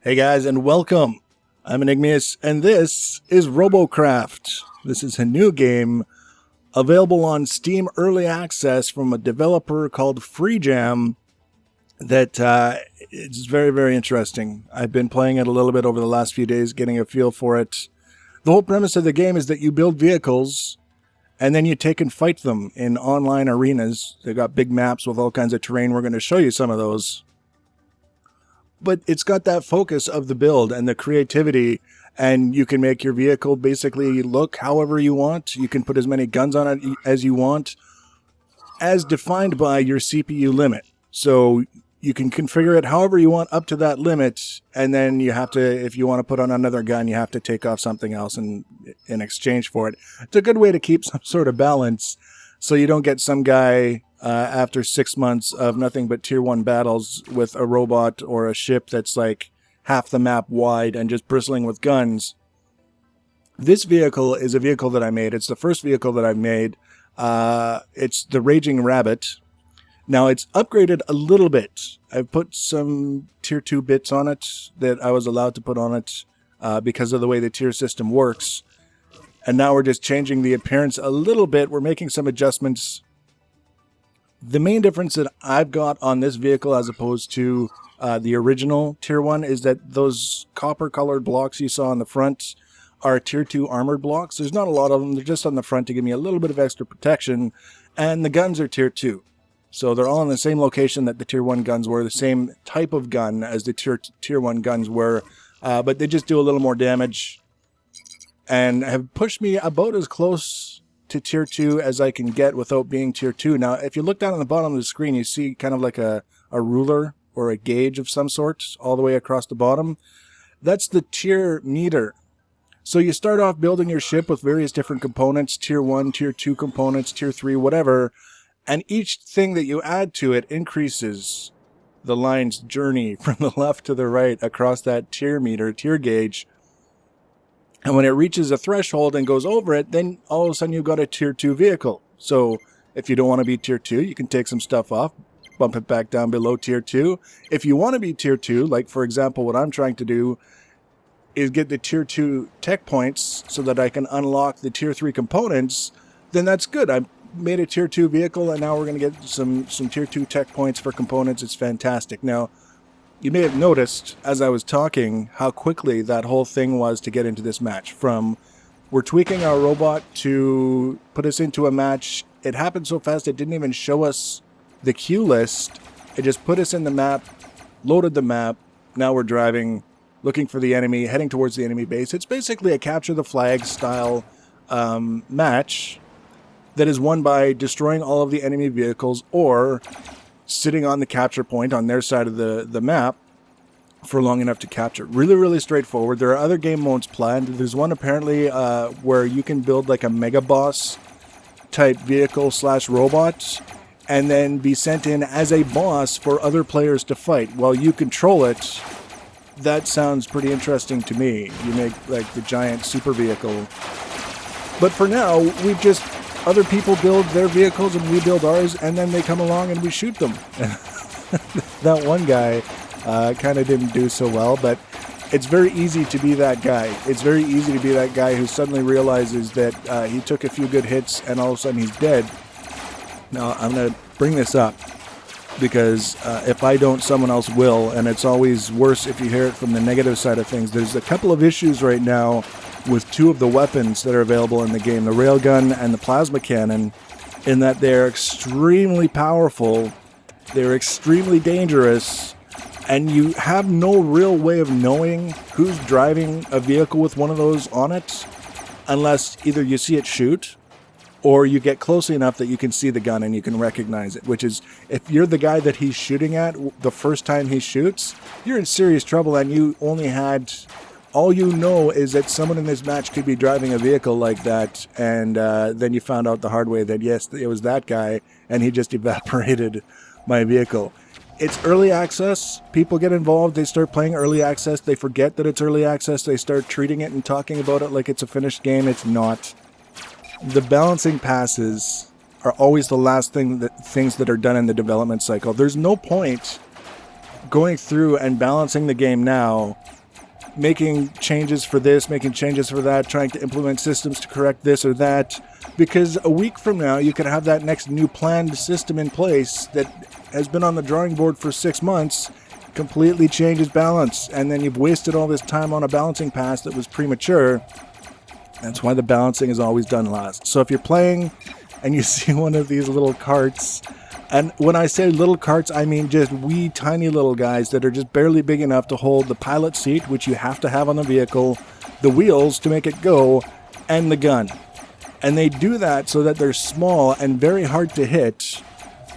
Hey guys, and welcome. I'm Enigmius, and this is Robocraft. This is a new game available on Steam Early Access from a developer called FreeJam that is very, very interesting. I've been playing it a little bit over the last few days, getting a feel for it. The whole premise of the game is that you build vehicles, and then you take and fight them in online arenas. They've got big maps with all kinds of terrain. We're going to show you some of those. But it's got that focus of the build and the creativity, and you can make your vehicle basically look however you want. You can put as many guns on it as you want, as defined by your CPU limit. So you can configure it however you want up to that limit, and then you have to, if you want to put on another gun, you have to take off something else in exchange for it. It's a good way to keep some sort of balance, so you don't get some guy after 6 months of nothing but tier 1 battles with a robot or a ship that's like half the map wide and just bristling with guns. This vehicle is a vehicle that I made. It's the first vehicle that I've made. It's the Raging Rabbit. Now it's upgraded a little bit. I've put some tier 2 bits on it that I was allowed to put on it because of the way the tier system works. And now we're just changing the appearance a little bit. We're making some adjustments. The main difference that I've got on this vehicle as opposed to the original tier 1 is that those copper colored blocks you saw on the front are tier 2 armored blocks. There's not a lot of them. They're just on the front to give me a little bit of extra protection. And the guns are tier 2. So they're all in the same location that the tier 1 guns were, the same type of gun as the tier 1 guns were, but they just do a little more damage and have pushed me about as close to tier 2 as I can get without being tier 2. Now, if you look down on the bottom of the screen, you see kind of like a ruler or a gauge of some sort all the way across the bottom. That's the tier meter. So you start off building your ship with various different components, tier 1, tier 2 components, tier 3, whatever, and each thing that you add to it increases the line's journey from the left to the right across that tier meter, tier gauge. And when it reaches a threshold and goes over it, then all of a sudden you've got a tier 2 vehicle. So if you don't want to be tier 2, you can take some stuff off, bump it back down below tier 2. If you want to be tier 2, like for example what I'm trying to do is get the tier 2 tech points so that I can unlock the tier 3 components, then that's good. I made a tier 2 vehicle and now we're going to get some tier 2 tech points for components. It's fantastic. Now, you may have noticed, as I was talking, how quickly that whole thing was to get into this match. From we're tweaking our robot to put us into a match, it happened so fast it didn't even show us the queue list. It just put us in the map, loaded the map, now we're driving, looking for the enemy, heading towards the enemy base. It's basically a capture the flag style match that is won by destroying all of the enemy vehicles or sitting on the capture point on their side of the map for long enough to capture. Really, really straightforward. There are other game modes planned. There's one apparently where you can build like a mega boss type vehicle / robot and then be sent in as a boss for other players to fight while you control it. That sounds pretty interesting to me. You make like the giant super vehicle. But for now, we just other people build their vehicles and we build ours, and then they come along and we shoot them. That one guy kind of didn't do so well, but it's very easy to be that guy. It's very easy to be that guy who suddenly realizes that he took a few good hits and all of a sudden he's dead. Now, I'm going to bring this up because if I don't, someone else will, and it's always worse if you hear it from the negative side of things. There's a couple of issues right now with two of the weapons that are available in the game, the railgun and the plasma cannon, in that they're extremely powerful, they're extremely dangerous, and you have no real way of knowing who's driving a vehicle with one of those on it unless either you see it shoot or you get close enough that you can see the gun and you can recognize it, which is, if you're the guy that he's shooting at the first time he shoots, you're in serious trouble, and you only had... all you know is that someone in this match could be driving a vehicle like that, and then you found out the hard way that, yes, it was that guy, and he just evaporated my vehicle. It's early access. People get involved. They start playing early access. They forget that it's early access. They start treating it and talking about it like it's a finished game. It's not. The balancing passes are always the last things that are done in the development cycle. There's no point going through and balancing the game now, making changes for this, making changes for that, trying to implement systems to correct this or that, because a week from now you could have that next new planned system in place that has been on the drawing board for 6 months, completely changes balance, and then you've wasted all this time on a balancing pass that was premature. That's why the balancing is always done last. So if you're playing and you see one of these little carts, and when I say little carts, I mean just wee tiny little guys that are just barely big enough to hold the pilot seat, which you have to have on the vehicle, the wheels to make it go, and the gun. And they do that so that they're small and very hard to hit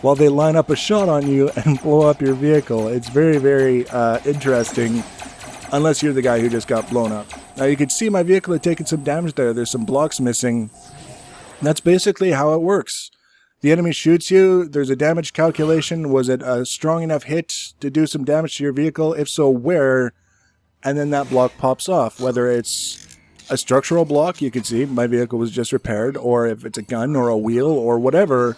while they line up a shot on you and blow up your vehicle. It's very, very interesting, unless you're the guy who just got blown up. Now you can see my vehicle had taken some damage there. There's some blocks missing. That's basically how it works. The enemy shoots you, there's a damage calculation. Was it a strong enough hit to do some damage to your vehicle? If so, where? And then that block pops off. Whether it's a structural block, you can see my vehicle was just repaired, or if it's a gun or a wheel or whatever,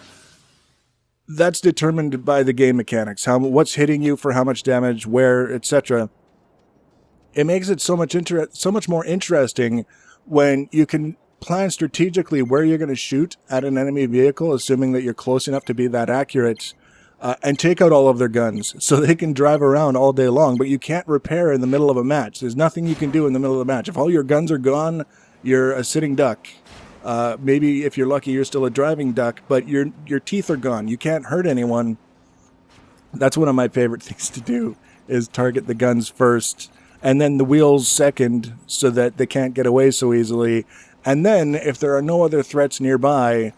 that's determined by the game mechanics. What's hitting you for how much damage, where, etc. It makes it so much more interesting when you can plan strategically where you're going to shoot at an enemy vehicle, assuming that you're close enough to be that accurate, and take out all of their guns so they can drive around all day long. But you can't repair in the middle of a match. There's nothing you can do in the middle of the match. If all your guns are gone, you're a sitting duck. Maybe if you're lucky, you're still a driving duck, but your teeth are gone. You can't hurt anyone. That's one of my favorite things to do, is target the guns first, and then the wheels second, so that they can't get away so easily. And then, if there are no other threats nearby,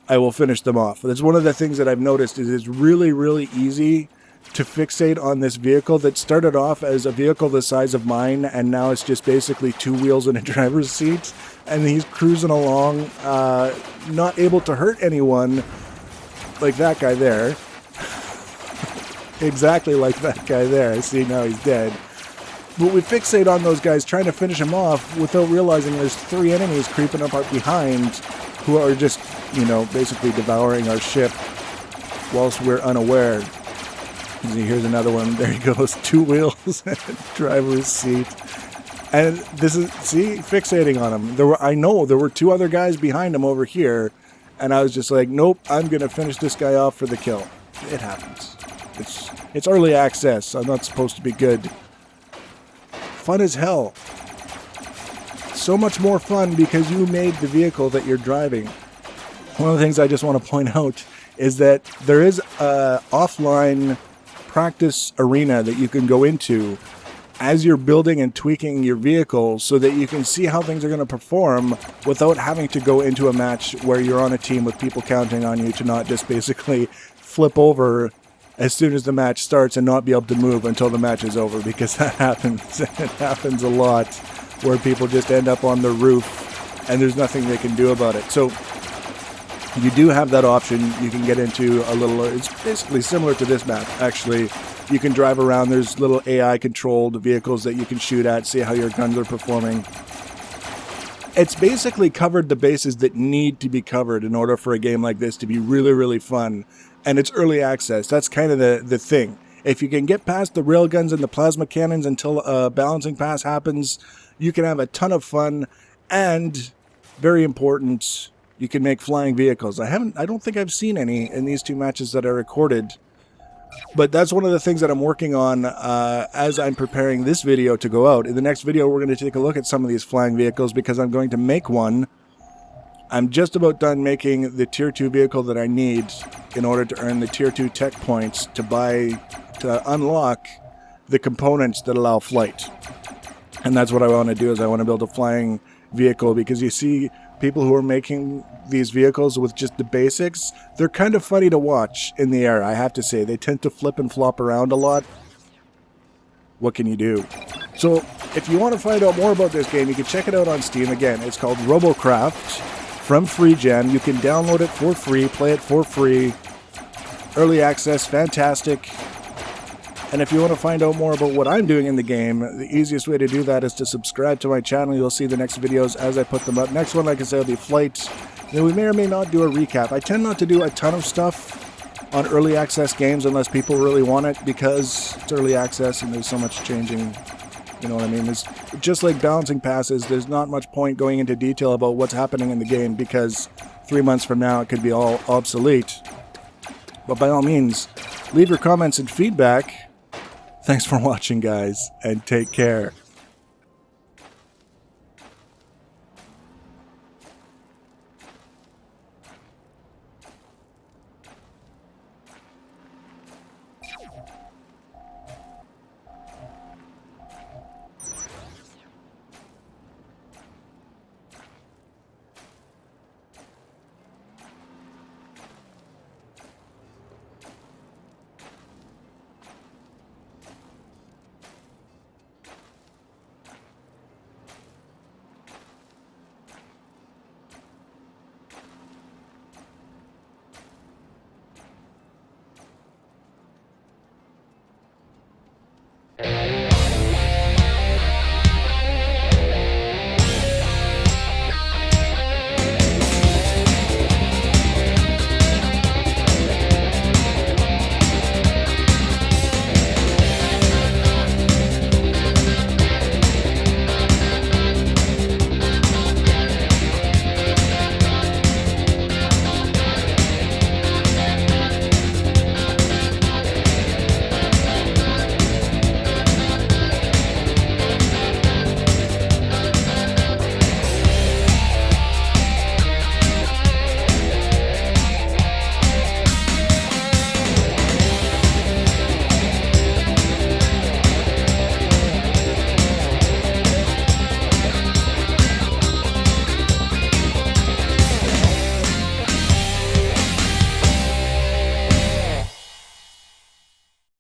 I will finish them off. That's one of the things that I've noticed, is it's really, really easy to fixate on this vehicle that started off as a vehicle the size of mine, and now it's just basically 2 wheels and a driver's seat. And he's cruising along, not able to hurt anyone, like that guy there. Exactly like that guy there. See, now he's dead. But we fixate on those guys trying to finish him off without realizing there's 3 enemies creeping up behind who are just, basically devouring our ship whilst we're unaware. See, here's another one. There he goes. 2 wheels and a driver's seat. And this is, see, fixating on him. I know there were 2 other guys behind him over here, and I was just like, nope, I'm going to finish this guy off for the kill. It happens. It's early access. I'm not supposed to be good. Fun as hell. So much more fun because you made the vehicle that you're driving. One of the things I just want to point out is that there is a offline practice arena that you can go into as you're building and tweaking your vehicle, so that you can see how things are going to perform without having to go into a match where you're on a team with people counting on you to not just basically flip over as soon as the match starts and not be able to move until the match is over, because that happens. It happens a lot, where people just end up on the roof and there's nothing they can do about it. So you do have that option. You can get into a little, it's basically similar to this map, actually. You can drive around. There's little AI-controlled vehicles that you can shoot at, see how your guns are performing. It's basically covered the bases that need to be covered in order for a game like this to be really, really fun. And it's early access. That's kind of the thing. If you can get past the railguns and the plasma cannons until a balancing pass happens, you can have a ton of fun. And, very important, you can make flying vehicles. I don't think I've seen any in these 2 matches that I recorded. But that's one of the things that I'm working on as I'm preparing this video to go out. In the next video, we're going to take a look at some of these flying vehicles, because I'm going to make one. I'm just about done making the Tier 2 vehicle that I need in order to earn the Tier 2 tech points to unlock the components that allow flight. And that's what I want to do, is I want to build a flying vehicle, because you see people who are making these vehicles with just the basics, they're kind of funny to watch in the air, I have to say. They tend to flip and flop around a lot. What can you do? So, if you want to find out more about this game, you can check it out on Steam. Again, it's called Robocraft from FreeGen. You can download it for free, play it for free. Early access, fantastic. And if you want to find out more about what I'm doing in the game, the easiest way to do that is to subscribe to my channel. You'll see the next videos as I put them up. Next one, like I said, will be Flight. Then we may or may not do a recap. I tend not to do a ton of stuff on early access games unless people really want it, because it's early access and there's so much changing. You know what I mean? It's just like balancing passes. There's not much point going into detail about what's happening in the game, because 3 months from now it could be all obsolete. But by all means, leave your comments and feedback. Thanks for watching, guys, and take care.